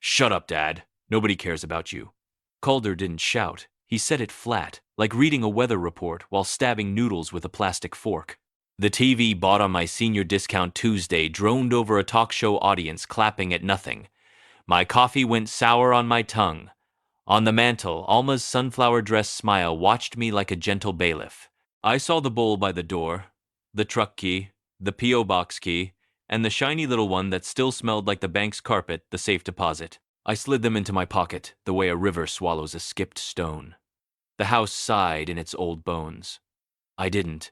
Shut up, Dad. Nobody cares about you. Calder didn't shout. He said it flat, like reading a weather report while stabbing noodles with a plastic fork. The TV bought on my senior discount Tuesday droned over a talk show audience clapping at nothing. My coffee went sour on my tongue. On the mantel, Alma's sunflower dress smile watched me like a gentle bailiff. I saw the bowl by the door, the truck key, the P.O. box key, and the shiny little one that still smelled like the bank's carpet, the safe deposit. I slid them into my pocket, the way a river swallows a skipped stone. The house sighed in its old bones. I didn't.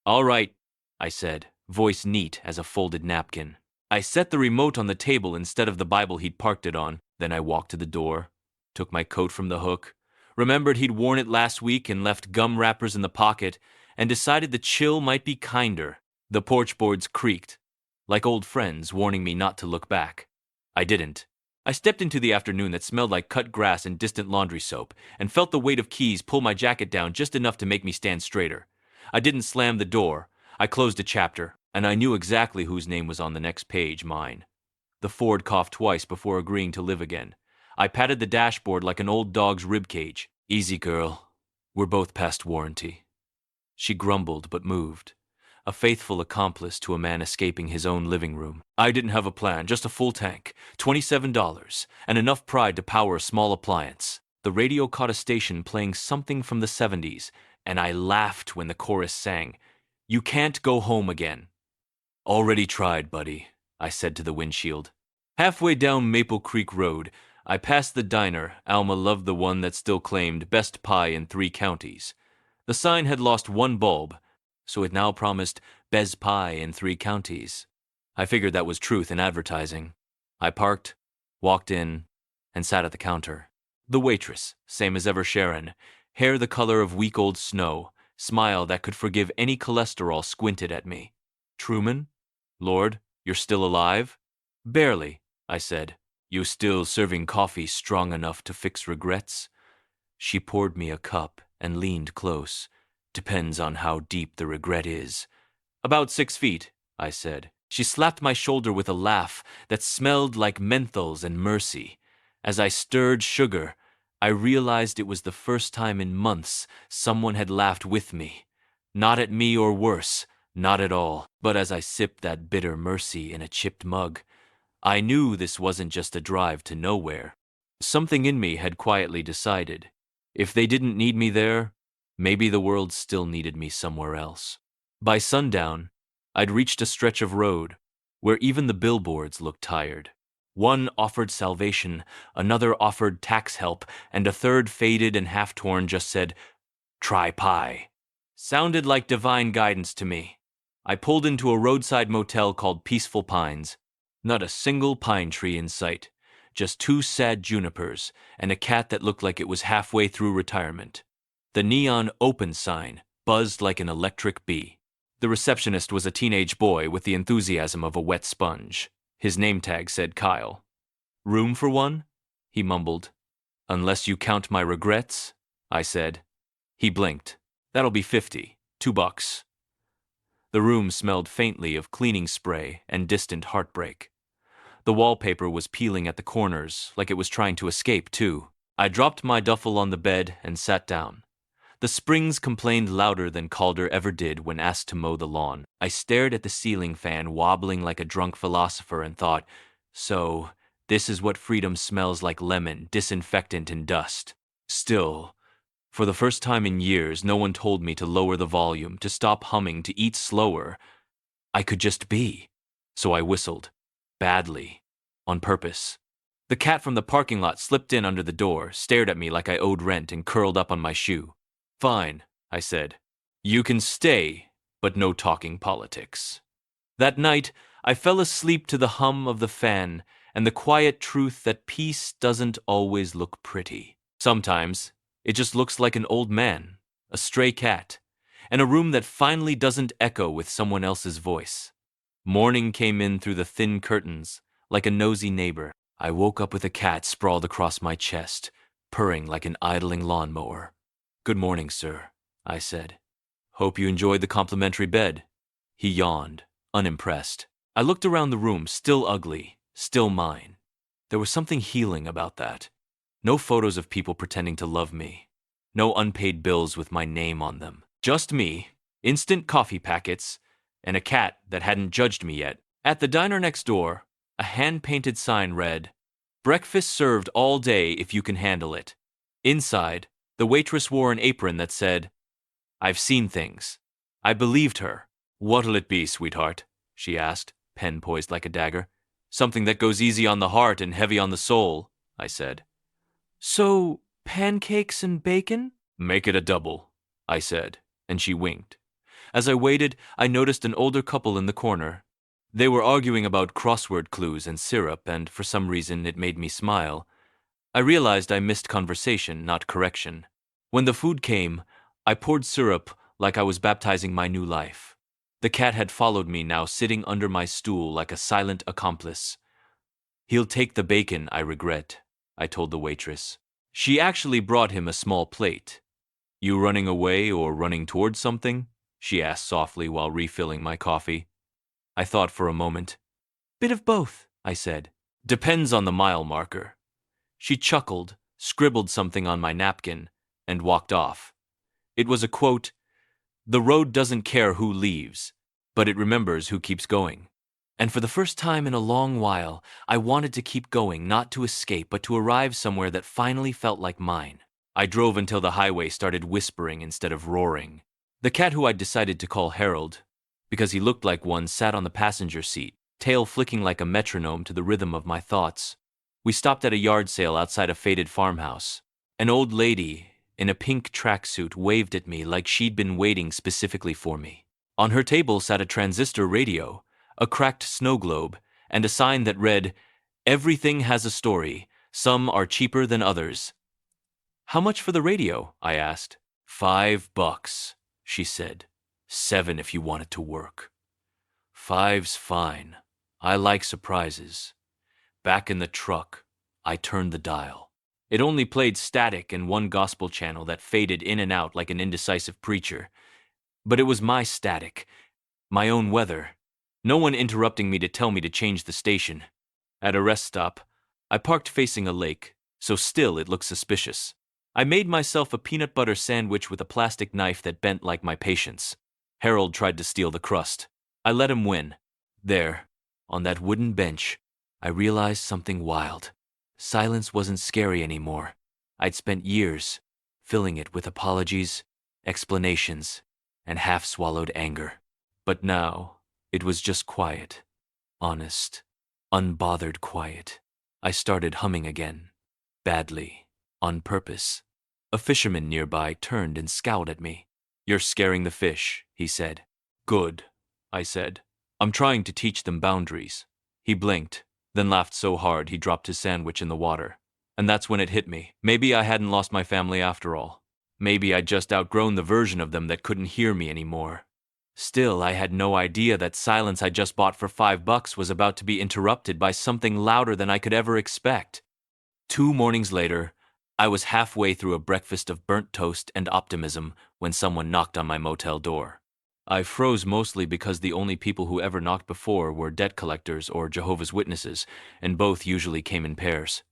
All right, I said, voice neat as a folded napkin. I set the remote on the table instead of the Bible he'd parked it on. Then I walked to the door, took my coat from the hook, remembered he'd worn it last week and left gum wrappers in the pocket, and decided the chill might be kinder. The porch boards creaked, like old friends warning me not to look back. I didn't. I stepped into the afternoon that smelled like cut grass and distant laundry soap, and felt the weight of keys pull my jacket down just enough to make me stand straighter. I didn't slam the door. I closed a chapter, and I knew exactly whose name was on the next page, mine. The Ford coughed twice before agreeing to live again. I patted the dashboard like an old dog's ribcage. Easy, girl. We're both past warranty. She grumbled but moved. A faithful accomplice to a man escaping his own living room. I didn't have a plan, just a full tank, $27, and enough pride to power a small appliance. The radio caught a station playing something from the 70s, and I laughed when the chorus sang, "You can't go home again." Already tried, buddy, I said to the windshield. Halfway down Maple Creek Road, I passed the diner. Alma loved the one that still claimed best pie in 3 counties. The sign had lost one bulb, so it now promised Bez Pie in 3 counties. I figured that was truth in advertising. I parked, walked in, and sat at the counter. The waitress, same as ever Sharon, hair the color of week-old snow, smile that could forgive any cholesterol, squinted at me. Truman? Lord, you're still alive? Barely, I said. You still serving coffee strong enough to fix regrets? She poured me a cup and leaned close. Depends on how deep the regret is. About 6 feet, I said. She slapped my shoulder with a laugh that smelled like menthols and mercy. As I stirred sugar, I realized it was the first time in months someone had laughed with me. Not at me or worse, not at all. But as I sipped that bitter mercy in a chipped mug, I knew this wasn't just a drive to nowhere. Something in me had quietly decided, if they didn't need me there, maybe the world still needed me somewhere else. By sundown, I'd reached a stretch of road where even the billboards looked tired. One offered salvation, another offered tax help, and a third, faded and half-torn, just said, "Try pie." Sounded like divine guidance to me. I pulled into a roadside motel called Peaceful Pines. Not a single pine tree in sight, just 2 sad junipers and a cat that looked like it was halfway through retirement. The neon open sign buzzed like an electric bee. The receptionist was a teenage boy with the enthusiasm of a wet sponge. His name tag said Kyle. "Room for one?" he mumbled. "Unless you count my regrets," I said. He blinked. "That'll be 50, $2. The room smelled faintly of cleaning spray and distant heartbreak. The wallpaper was peeling at the corners, like it was trying to escape, too. I dropped my duffel on the bed and sat down. The springs complained louder than Calder ever did when asked to mow the lawn. I stared at the ceiling fan wobbling like a drunk philosopher and thought, so, this is what freedom smells like: lemon, disinfectant, and dust. Still, for the first time in years, no one told me to lower the volume, to stop humming, to eat slower. I could just be. So I whistled. Badly. On purpose. The cat from the parking lot slipped in under the door, stared at me like I owed rent, and curled up on my shoe. "Fine," I said. "You can stay, but no talking politics." That night, I fell asleep to the hum of the fan and the quiet truth that peace doesn't always look pretty. Sometimes, it just looks like an old man, a stray cat, and a room that finally doesn't echo with someone else's voice. Morning came in through the thin curtains, like a nosy neighbor. I woke up with a cat sprawled across my chest, purring like an idling lawnmower. "Good morning, sir," I said. "Hope you enjoyed the complimentary bed." He yawned, unimpressed. I looked around the room, still ugly, still mine. There was something healing about that. No photos of people pretending to love me. No unpaid bills with my name on them. Just me, instant coffee packets, and a cat that hadn't judged me yet. At the diner next door, a hand-painted sign read, "Breakfast served all day if you can handle it." Inside, the waitress wore an apron that said, "I've seen things." I believed her. "What'll it be, sweetheart?" she asked, pen poised like a dagger. "Something that goes easy on the heart and heavy on the soul," I said. "So, pancakes and bacon?" "Make it a double," I said, and she winked. As I waited, I noticed an older couple in the corner. They were arguing about crossword clues and syrup, and for some reason it made me smile. I realized I missed conversation, not correction. When the food came, I poured syrup like I was baptizing my new life. The cat had followed me, now sitting under my stool like a silent accomplice. "He'll take the bacon, I regret," I told the waitress. She actually brought him a small plate. "You running away or running towards something?" she asked softly while refilling my coffee. I thought for a moment. "Bit of both," I said. "Depends on the mile marker." She chuckled, scribbled something on my napkin, and walked off. It was a quote, "The road doesn't care who leaves, but it remembers who keeps going." And for the first time in a long while, I wanted to keep going, not to escape, but to arrive somewhere that finally felt like mine. I drove until the highway started whispering instead of roaring. The cat who I'd decided to call Harold, because he looked like one, sat on the passenger seat, tail flicking like a metronome to the rhythm of my thoughts. We stopped at a yard sale outside a faded farmhouse. An old lady in a pink tracksuit waved at me like she'd been waiting specifically for me. On her table sat a transistor radio, a cracked snow globe, and a sign that read, "Everything has a story. Some are cheaper than others." "How much for the radio?" I asked. $5, she said. "7 if you want it to work." "Five's fine. I like surprises." Back in the truck, I turned the dial. It only played static and one gospel channel that faded in and out like an indecisive preacher. But it was my static, my own weather. No one interrupting me to tell me to change the station. At a rest stop, I parked facing a lake, so still it looked suspicious. I made myself a peanut butter sandwich with a plastic knife that bent like my patience. Harold tried to steal the crust. I let him win. There, on that wooden bench, I realized something wild. Silence wasn't scary anymore. I'd spent years filling it with apologies, explanations, and half-swallowed anger. But now, it was just quiet, honest, unbothered quiet. I started humming again, badly, on purpose. A fisherman nearby turned and scowled at me. "You're scaring the fish," he said. "Good," I said. "I'm trying to teach them boundaries." He blinked, then laughed so hard he dropped his sandwich in the water. And that's when it hit me. Maybe I hadn't lost my family after all. Maybe I'd just outgrown the version of them that couldn't hear me anymore. Still, I had no idea that silence I just bought for $5 was about to be interrupted by something louder than I could ever expect. 2 mornings later, I was halfway through a breakfast of burnt toast and optimism when someone knocked on my motel door. I froze mostly because the only people who ever knocked before were debt collectors or Jehovah's Witnesses, and both usually came in pairs.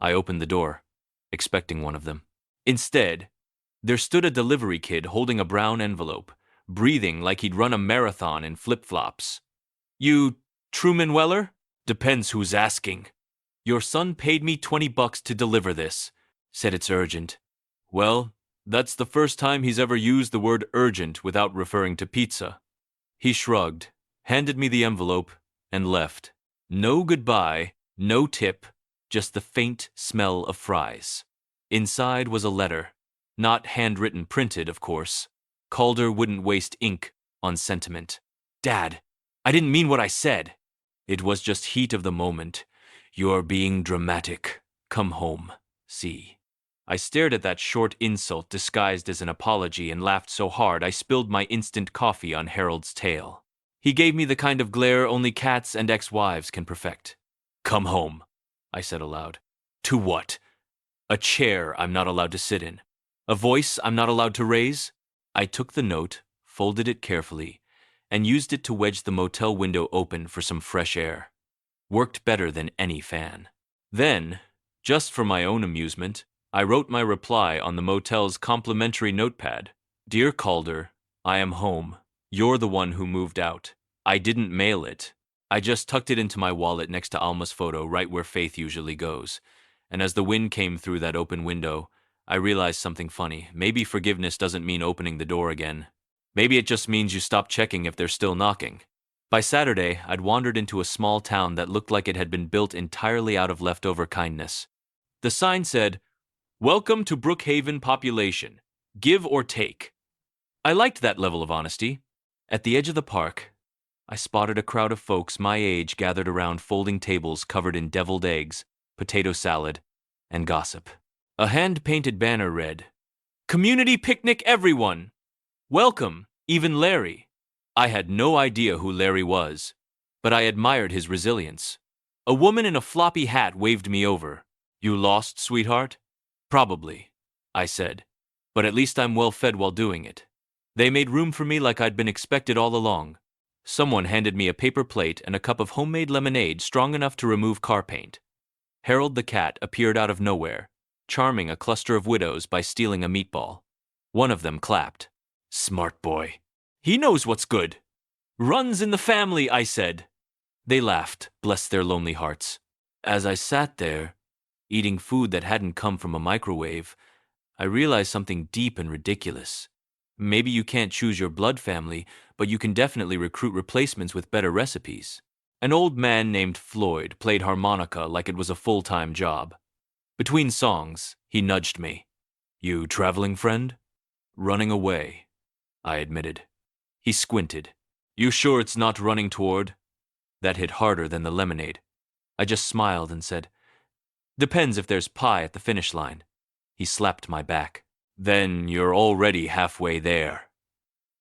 I opened the door, expecting one of them. Instead, there stood a delivery kid holding a brown envelope, breathing like he'd run a marathon in flip-flops. "You Truman Weller?" "Depends who's asking." "Your son paid me $20 to deliver this. Said it's urgent." "Well, that's the first time he's ever used the word urgent without referring to pizza." He shrugged, handed me the envelope, and left. No goodbye, no tip, just the faint smell of fries. Inside was a letter. Not handwritten printed, of course. Calder wouldn't waste ink on sentiment. "Dad, I didn't mean what I said." "It was just heat of the moment. You're being dramatic. Come home. See." I stared at that short insult disguised as an apology and laughed so hard I spilled my instant coffee on Harold's tail. He gave me the kind of glare only cats and ex-wives can perfect. "Come home," I said aloud. "To what? A chair I'm not allowed to sit in? A voice I'm not allowed to raise?" I took the note, folded it carefully, and used it to wedge the motel window open for some fresh air. Worked better than any fan. Then, just for my own amusement, I wrote my reply on the motel's complimentary notepad. Dear Calder, I am home. You're the one who moved out. I didn't mail it. I just tucked it into my wallet next to Alma's photo, right where Faith usually goes. And as the wind came through that open window, I realized something funny. Maybe forgiveness doesn't mean opening the door again. Maybe it just means you stop checking if they're still knocking. By Saturday, I'd wandered into a small town that looked like it had been built entirely out of leftover kindness. The sign said, "Welcome to Brookhaven population. Give or take." I liked that level of honesty. At the edge of the park, I spotted a crowd of folks my age gathered around folding tables covered in deviled eggs, potato salad, and gossip. A hand-painted banner read, "Community picnic everyone! Welcome, even Larry." I had no idea who Larry was, but I admired his resilience. A woman in a floppy hat waved me over. "You lost, sweetheart?" "Probably," I said, "but at least I'm well fed while doing it." They made room for me like I'd been expected all along. Someone handed me a paper plate and a cup of homemade lemonade strong enough to remove car paint. Harold the cat appeared out of nowhere, charming a cluster of widows by stealing a meatball. One of them clapped. "Smart boy. He knows what's good." "Runs in the family," I said. They laughed, bless their lonely hearts. As I sat there, eating food that hadn't come from a microwave, I realized something deep and ridiculous. Maybe you can't choose your blood family, but you can definitely recruit replacements with better recipes. An old man named Floyd played harmonica like it was a full-time job. Between songs, he nudged me. "You traveling friend?" "Running away," I admitted. He squinted. "You sure it's not running toward?" That hit harder than the lemonade. I just smiled and said, "Depends if there's pie at the finish line." He slapped my back. "Then you're already halfway there."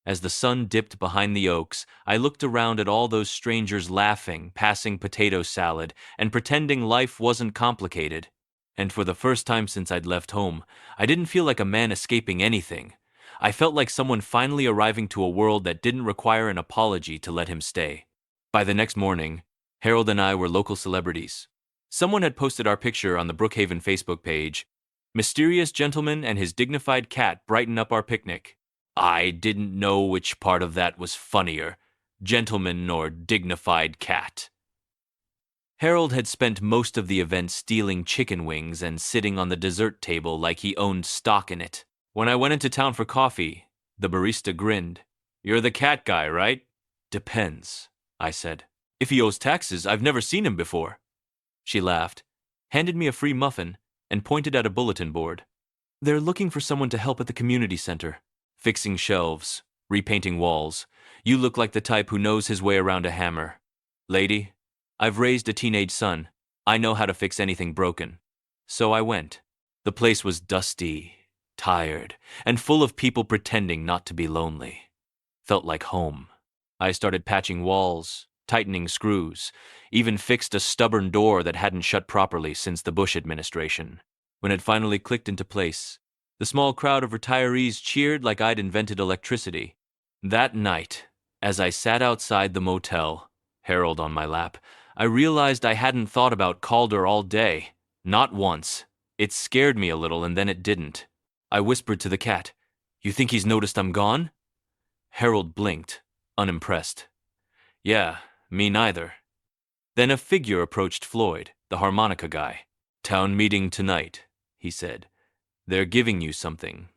As the sun dipped behind the oaks, I looked around at all those strangers laughing, passing potato salad, and pretending life wasn't complicated. And for the first time since I'd left home, I didn't feel like a man escaping anything. I felt like someone finally arriving to a world that didn't require an apology to let him stay. By the next morning, Harold and I were local celebrities. Someone had posted our picture on the Brookhaven Facebook page. "Mysterious gentleman and his dignified cat brighten up our picnic." I didn't know which part of that was funnier, gentleman or dignified cat. Harold had spent most of the event stealing chicken wings and sitting on the dessert table like he owned stock in it. When I went into town for coffee, the barista grinned. "You're the cat guy, right?" "Depends," I said. "If he owes taxes, I've never seen him before." She laughed, handed me a free muffin, and pointed at a bulletin board. "They're looking for someone to help at the community center. Fixing shelves, repainting walls. You look like the type who knows his way around a hammer. Lady, I've raised a teenage son. I know how to fix anything broken." So I went. The place was dusty, tired, and full of people pretending not to be lonely. Felt like home. I started patching walls, tightening screws, even fixed a stubborn door that hadn't shut properly since the Bush administration. When it finally clicked into place, the small crowd of retirees cheered like I'd invented electricity. That night, as I sat outside the motel, Harold on my lap, I realized I hadn't thought about Calder all day. Not once. It scared me a little and then it didn't. I whispered to the cat, "You think he's noticed I'm gone?" Harold blinked, unimpressed. "Yeah, me neither." Then a figure approached Floyd, the harmonica guy. "Town meeting tonight," he said. "They're giving you something."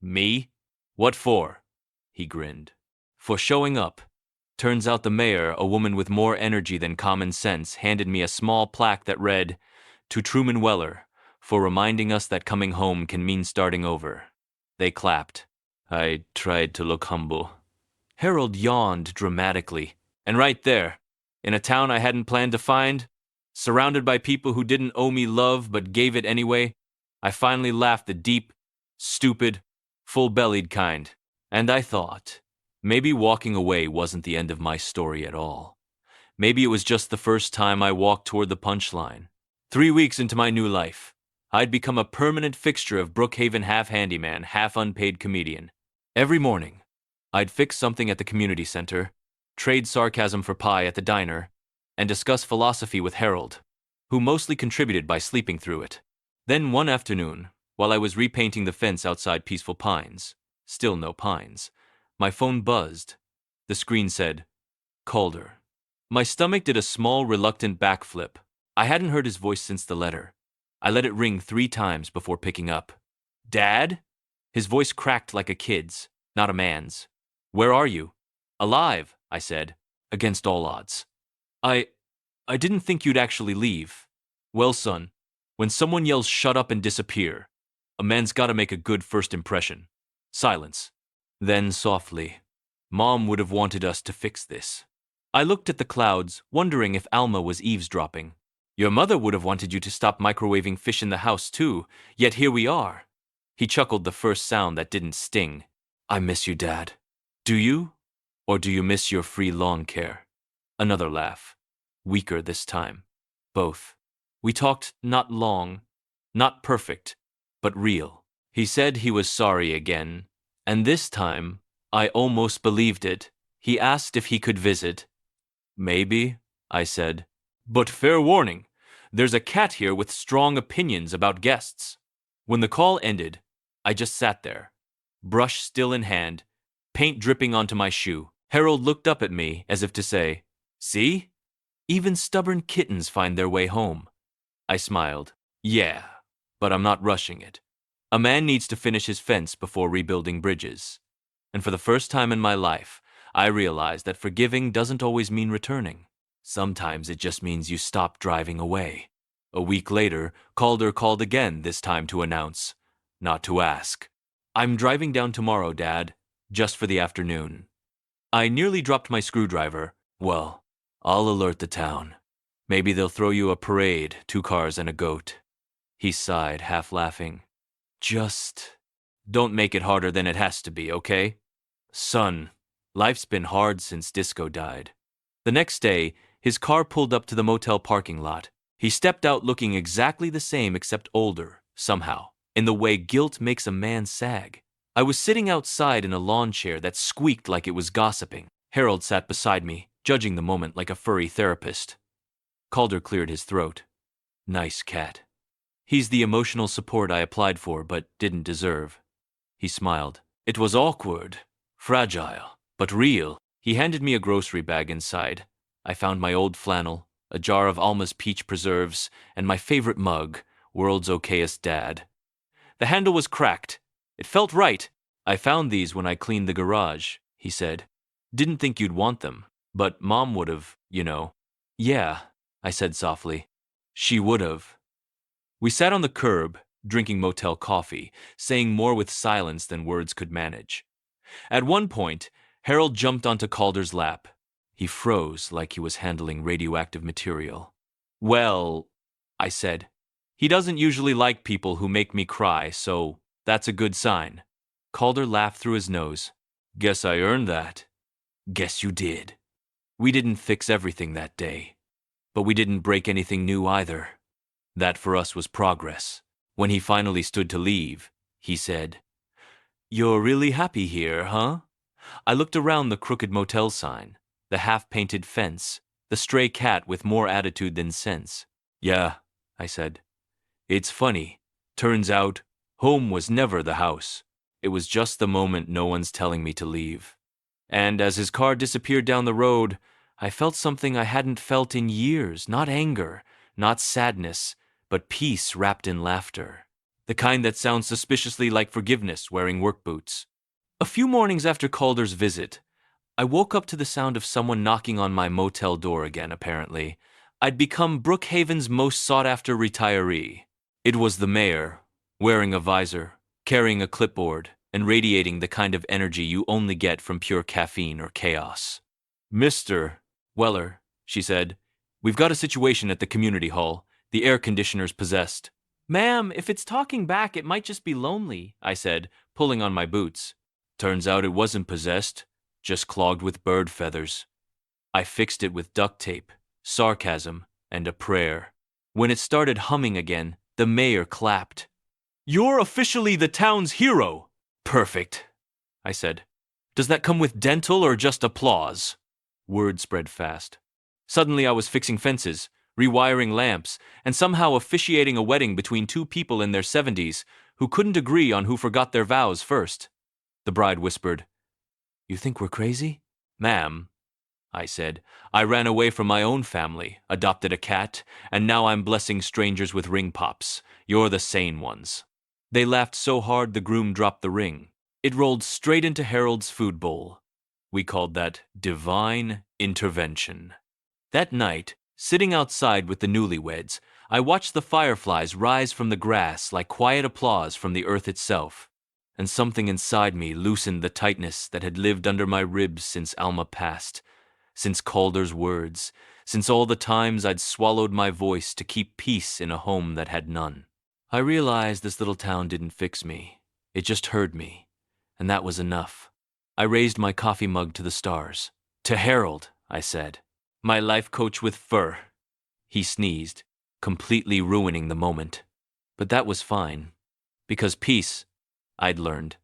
"Me? What for?" He grinned. "For showing up." Turns out the mayor, a woman with more energy than common sense, handed me a small plaque that read, "To Truman Weller, for reminding us that coming home can mean starting over." They clapped. I tried to look humble. Harold yawned dramatically. And right there, in a town I hadn't planned to find, surrounded by people who didn't owe me love but gave it anyway, I finally laughed the deep, stupid, full-bellied kind. And I thought, maybe walking away wasn't the end of my story at all. Maybe it was just the first time I walked toward the punchline. 3 weeks into my new life, I'd become a permanent fixture of Brookhaven, half handyman, half unpaid comedian. Every morning, I'd fix something at the community center, trade sarcasm for pie at the diner, and discuss philosophy with Harold. who mostly contributed by sleeping through it. Then one afternoon, while I was repainting the fence outside Peaceful Pines, still no pines, my phone buzzed. The screen said, Calder. My stomach did a small, reluctant backflip. I hadn't heard his voice since the letter. I let it ring 3 times before picking up. Dad? His voice cracked like a kid's, not a man's. Where are you? Alive, I said, against all odds. I didn't think you'd actually leave. Well, son, when someone yells shut up and disappear, a man's gotta make a good first impression. Silence. Then softly, Mom would have wanted us to fix this. I looked at the clouds, wondering if Alma was eavesdropping. Your mother would have wanted you to stop microwaving fish in the house too, yet here we are. He chuckled the first sound that didn't sting. I miss you, Dad. Do you? Or do you miss your free lawn care? Another laugh. Weaker this time. Both. We talked not long, not perfect, but real. He said he was sorry again, and this time, I almost believed it. He asked if he could visit. Maybe, I said. But fair warning, there's a cat here with strong opinions about guests. When the call ended, I just sat there, brush still in hand, paint dripping onto my shoe. Harold looked up at me as if to say, See? Even stubborn kittens find their way home. I smiled. Yeah, but I'm not rushing it. A man needs to finish his fence before rebuilding bridges. And for the first time in my life, I realized that forgiving doesn't always mean returning. Sometimes it just means you stop driving away. A week later, Calder called again, this time to announce, not to ask. I'm driving down tomorrow, Dad, just for the afternoon. I nearly dropped my screwdriver. Well, I'll alert the town. Maybe they'll throw you a parade, 2 cars and a goat. He sighed, half laughing. Just don't make it harder than it has to be, okay? Son, life's been hard since Disco died. The next day, his car pulled up to the motel parking lot. He stepped out looking exactly the same except older, somehow, in the way guilt makes a man sag. I was sitting outside in a lawn chair that squeaked like it was gossiping. Harold sat beside me, judging the moment like a furry therapist. Calder cleared his throat. Nice cat. He's the emotional support I applied for but didn't deserve. He smiled. It was awkward, fragile, but real. He handed me a grocery bag inside. I found my old flannel, a jar of Alma's peach preserves, and my favorite mug, World's Okayest Dad. The handle was cracked. It felt right. I found these when I cleaned the garage, he said. Didn't think you'd want them, but Mom would have, you know. Yeah, I said softly. She would have. We sat on the curb, drinking motel coffee, saying more with silence than words could manage. At one point, Harold jumped onto Calder's lap. He froze like he was handling radioactive material. Well, I said, he doesn't usually like people who make me cry, so that's a good sign. Calder laughed through his nose. Guess I earned that. Guess you did. We didn't fix everything that day, but we didn't break anything new either. That for us was progress. When he finally stood to leave, he said, You're really happy here, huh? I looked around the crooked motel sign, the half-painted fence, the stray cat with more attitude than sense. Yeah, I said. It's funny. Turns out, home was never the house. It was just the moment no one's telling me to leave. And as his car disappeared down the road, I felt something I hadn't felt in years, not anger, not sadness, but peace wrapped in laughter. The kind that sounds suspiciously like forgiveness wearing work boots. A few mornings after Calder's visit, I woke up to the sound of someone knocking on my motel door again, apparently. I'd become Brookhaven's most sought-after retiree. It was the mayor, wearing a visor, carrying a clipboard, and radiating the kind of energy you only get from pure caffeine or chaos. Mr. Weller, she said, we've got a situation at the community hall. The air conditioner's possessed. Ma'am, if it's talking back, it might just be lonely, I said, pulling on my boots. Turns out it wasn't possessed, just clogged with bird feathers. I fixed it with duct tape, sarcasm, and a prayer. When it started humming again, the mayor clapped. You're officially the town's hero. Perfect, I said. Does that come with dental or just applause? Word spread fast. Suddenly I was fixing fences, rewiring lamps, and somehow officiating a wedding between two people in their 70s who couldn't agree on who forgot their vows first. The bride whispered, "You think we're crazy?" "Ma'am," I said, "I ran away from my own family, adopted a cat, and now I'm blessing strangers with ring pops. You're the sane ones." They laughed so hard the groom dropped the ring. It rolled straight into Harold's food bowl. We called that divine intervention. That night, sitting outside with the newlyweds, I watched the fireflies rise from the grass like quiet applause from the earth itself, and something inside me loosened the tightness that had lived under my ribs since Alma passed, since Calder's words, since all the times I'd swallowed my voice to keep peace in a home that had none. I realized this little town didn't fix me. It just heard me, and that was enough. I raised my coffee mug to the stars. "To Harold," I said. "My life coach with fur." He sneezed, completely ruining the moment. But that was fine, because peace, I'd learned,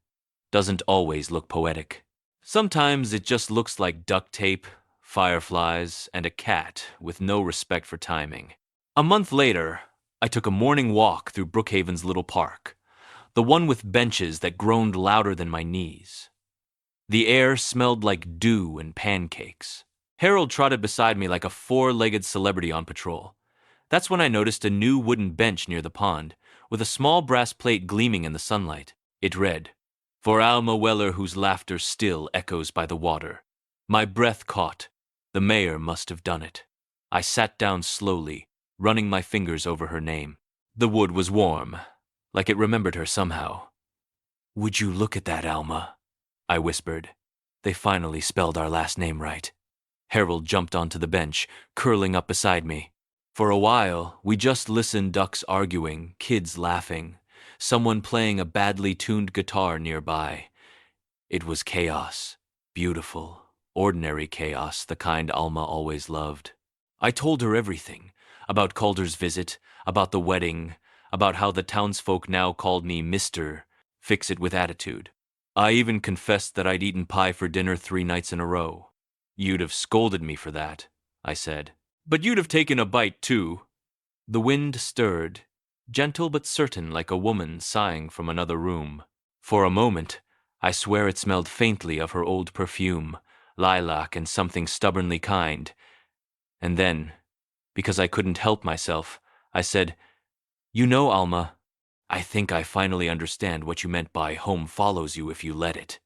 doesn't always look poetic. Sometimes it just looks like duct tape, fireflies, and a cat with no respect for timing. A month later, I took a morning walk through Brookhaven's little park, the one with benches that groaned louder than my knees. The air smelled like dew and pancakes. Harold trotted beside me like a four-legged celebrity on patrol. That's when I noticed a new wooden bench near the pond, with a small brass plate gleaming in the sunlight. It read, "For Alma Weller, whose laughter still echoes by the water." My breath caught. The mayor must have done it. I sat down slowly, running my fingers over her name. The wood was warm, like it remembered her somehow. "Would you look at that, Alma?" I whispered. They finally spelled our last name right. Harold jumped onto the bench, curling up beside me. For a while, we just listened, ducks arguing, kids laughing, someone playing a badly tuned guitar nearby. It was chaos. Beautiful, ordinary chaos, the kind Alma always loved. I told her everything, about Calder's visit, about the wedding, about how the townsfolk now called me Mr. Fix-It with attitude. I even confessed that I'd eaten pie for dinner 3 nights in a row. "You'd have scolded me for that," I said. "But you'd have taken a bite, too." The wind stirred, gentle but certain like a woman sighing from another room. For a moment, I swear it smelled faintly of her old perfume, lilac and something stubbornly kind. And then, because I couldn't help myself, I said, "You know, Alma, I think I finally understand what you meant by home follows you if you let it."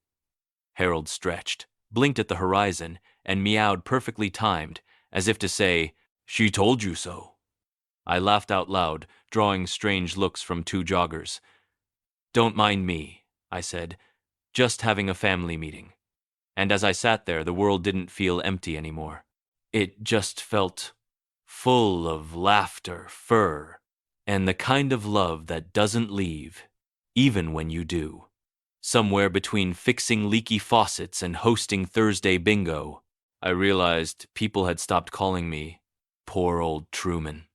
Harold stretched, blinked at the horizon, and meowed perfectly timed, as if to say, "She told you so." I laughed out loud, drawing strange looks from 2 joggers. "Don't mind me," I said, "just having a family meeting." And as I sat there, the world didn't feel empty anymore. It just felt full of laughter, fur, and the kind of love that doesn't leave, even when you do. Somewhere between fixing leaky faucets and hosting Thursday bingo, I realized people had stopped calling me poor old Truman.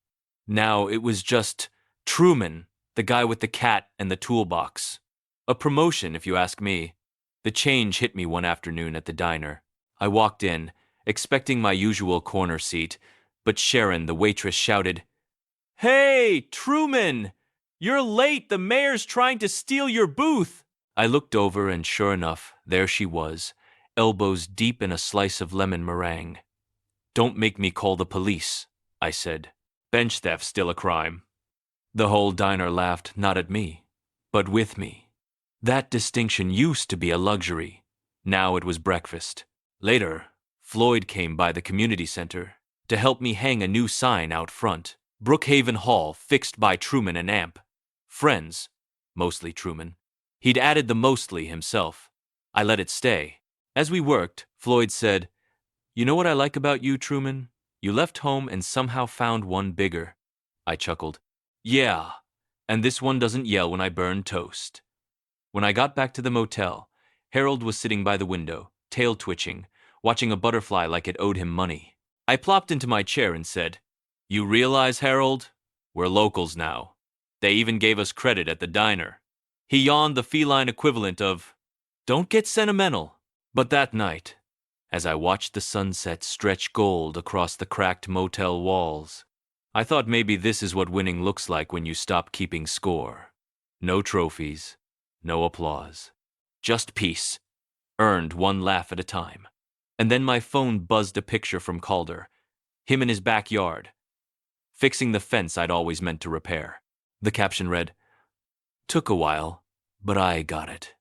Now it was just Truman, the guy with the cat and the toolbox. A promotion, if you ask me. The change hit me one afternoon at the diner. I walked in, expecting my usual corner seat, but Sharon, the waitress, shouted, "Hey, Truman! You're late! The mayor's trying to steal your booth!" I looked over, and sure enough, there she was, elbows deep in a slice of lemon meringue. "Don't make me call the police," I said. "Bench theft's still a crime." The whole diner laughed, not at me, but with me. That distinction used to be a luxury. Now it was breakfast. Later, Floyd came by the community center to help me hang a new sign out front. Brookhaven Hall, fixed by Truman and Amp. Friends, mostly Truman. He'd added the mostly himself. I let it stay. As we worked, Floyd said, "You know what I like about you, Truman? You left home and somehow found one bigger." I chuckled. "Yeah, and this one doesn't yell when I burn toast." When I got back to the motel, Harold was sitting by the window, tail twitching, watching a butterfly like it owed him money. I plopped into my chair and said, "You realize, Harold? We're locals now. They even gave us credit at the diner." He yawned, the feline equivalent of, "Don't get sentimental." But that night, as I watched the sunset stretch gold across the cracked motel walls, I thought maybe this is what winning looks like when you stop keeping score. No trophies, no applause. Just peace, earned one laugh at a time. And then my phone buzzed a picture from Calder, him in his backyard, fixing the fence I'd always meant to repair. The caption read, "Took a while, but I got it."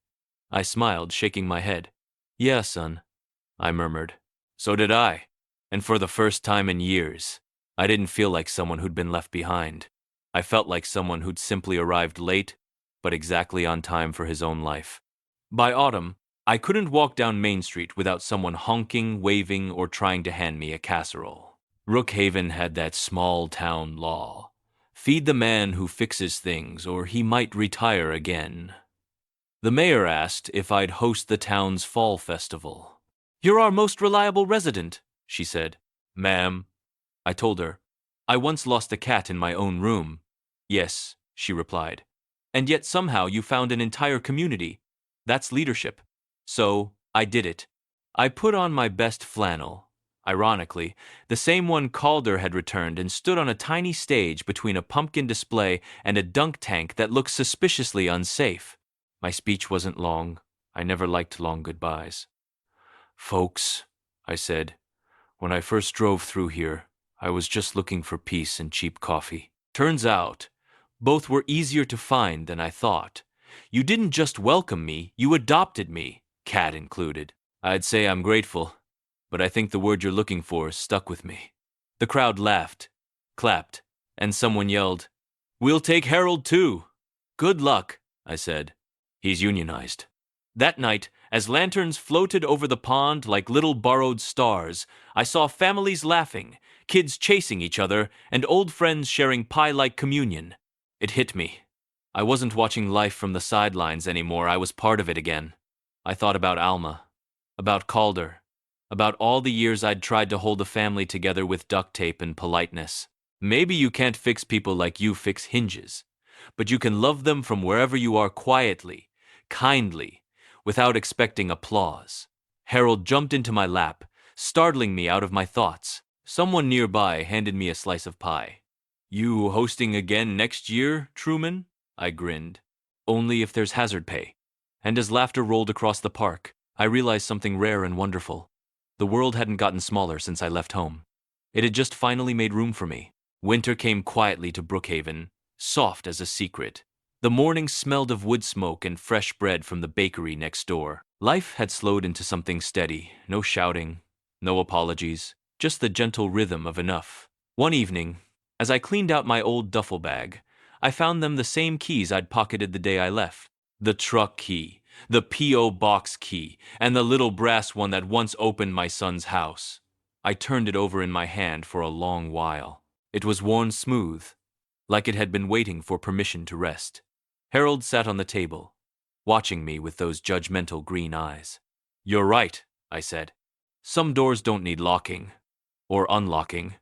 I smiled, shaking my head. "Yeah, son," I murmured. "So did I. And for the first time in years, I didn't feel like someone who'd been left behind. I felt like someone who'd simply arrived late, but exactly on time for his own life." By autumn, I couldn't walk down Main Street without someone honking, waving, or trying to hand me a casserole. Brookhaven had that small town law. Feed the man who fixes things, or he might retire again. The mayor asked if I'd host the town's fall festival. "You're our most reliable resident," she said. "Ma'am," I told her, "I once lost a cat in my own room." "Yes," she replied. "And yet somehow you found an entire community. That's leadership." So, I did it. I put on my best flannel. Ironically, the same one Calder had returned, and stood on a tiny stage between a pumpkin display and a dunk tank that looked suspiciously unsafe. My speech wasn't long. I never liked long goodbyes. "Folks," I said, "when I first drove through here, I was just looking for peace and cheap coffee. Turns out, both were easier to find than I thought. You didn't just welcome me, you adopted me, cat included. I'd say I'm grateful, but I think the word you're looking for stuck with me." The crowd laughed, clapped, and someone yelled, "We'll take Harold too." "Good luck," I said. "He's unionized." That night, as lanterns floated over the pond like little borrowed stars, I saw families laughing, kids chasing each other, and old friends sharing pie-like communion. It hit me. I wasn't watching life from the sidelines anymore, I was part of it again. I thought about Alma, about Calder, about all the years I'd tried to hold a family together with duct tape and politeness. Maybe you can't fix people like you fix hinges, but you can love them from wherever you are quietly, kindly, without expecting applause. Harold jumped into my lap, startling me out of my thoughts. Someone nearby handed me a slice of pie. "You hosting again next year, Truman?" I grinned. "Only if there's hazard pay." And as laughter rolled across the park, I realized something rare and wonderful. The world hadn't gotten smaller since I left home. It had just finally made room for me. Winter came quietly to Brookhaven, soft as a secret. The morning smelled of wood smoke and fresh bread from the bakery next door. Life had slowed into something steady, no shouting, no apologies, just the gentle rhythm of enough. One evening, as I cleaned out my old duffel bag, I found them the same keys I'd pocketed the day I left. The truck key, the P.O. box key, and the little brass one that once opened my son's house. I turned it over in my hand for a long while. It was worn smooth, like it had been waiting for permission to rest. Harold sat on the table, watching me with those judgmental green eyes. "You're right," I said. "Some doors don't need locking, or unlocking."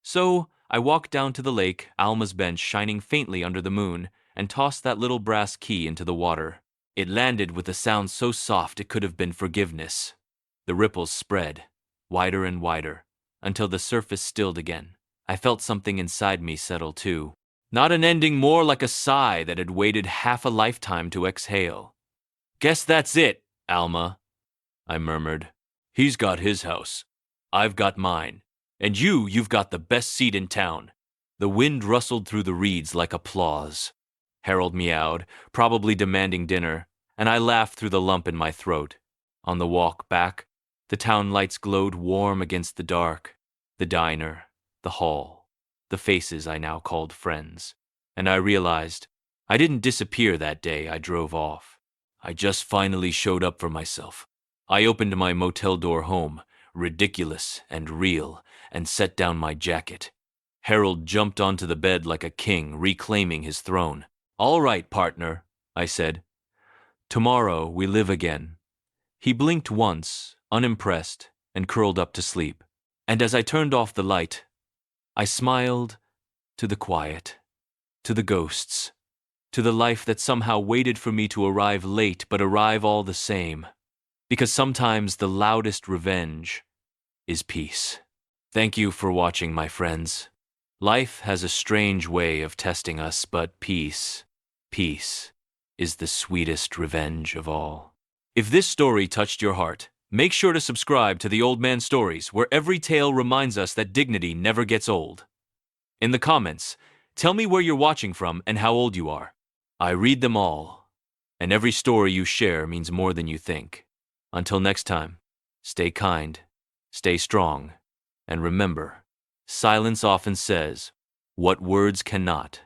So I walked down to the lake, Alma's bench shining faintly under the moon, and tossed that little brass key into the water. It landed with a sound so soft it could have been forgiveness. The ripples spread, wider and wider, until the surface stilled again. I felt something inside me settle too. Not an ending, more like a sigh that had waited half a lifetime to exhale. "Guess that's it, Alma," I murmured. "He's got his house. I've got mine. And you've got the best seat in town." The wind rustled through the reeds like applause. Harold meowed, probably demanding dinner, and I laughed through the lump in my throat. On the walk back, the town lights glowed warm against the dark. The diner, the hall, the faces I now called friends. And I realized I didn't disappear that day I drove off. I just finally showed up for myself. I opened my motel door home, ridiculous and real, and set down my jacket. Harold jumped onto the bed like a king, reclaiming his throne. "All right, partner," I said. "Tomorrow we live again." He blinked once, unimpressed, and curled up to sleep. And as I turned off the light, I smiled to the quiet, to the ghosts, to the life that somehow waited for me to arrive late but arrive all the same. Because sometimes the loudest revenge is peace. Thank you for watching, my friends. Life has a strange way of testing us, but peace, is the sweetest revenge of all. If this story touched your heart, make sure to subscribe to the Old Man Stories, where every tale reminds us that dignity never gets old. In the comments, tell me where you're watching from and how old you are. I read them all, and every story you share means more than you think. Until next time, stay kind, stay strong, and remember, silence often says what words cannot.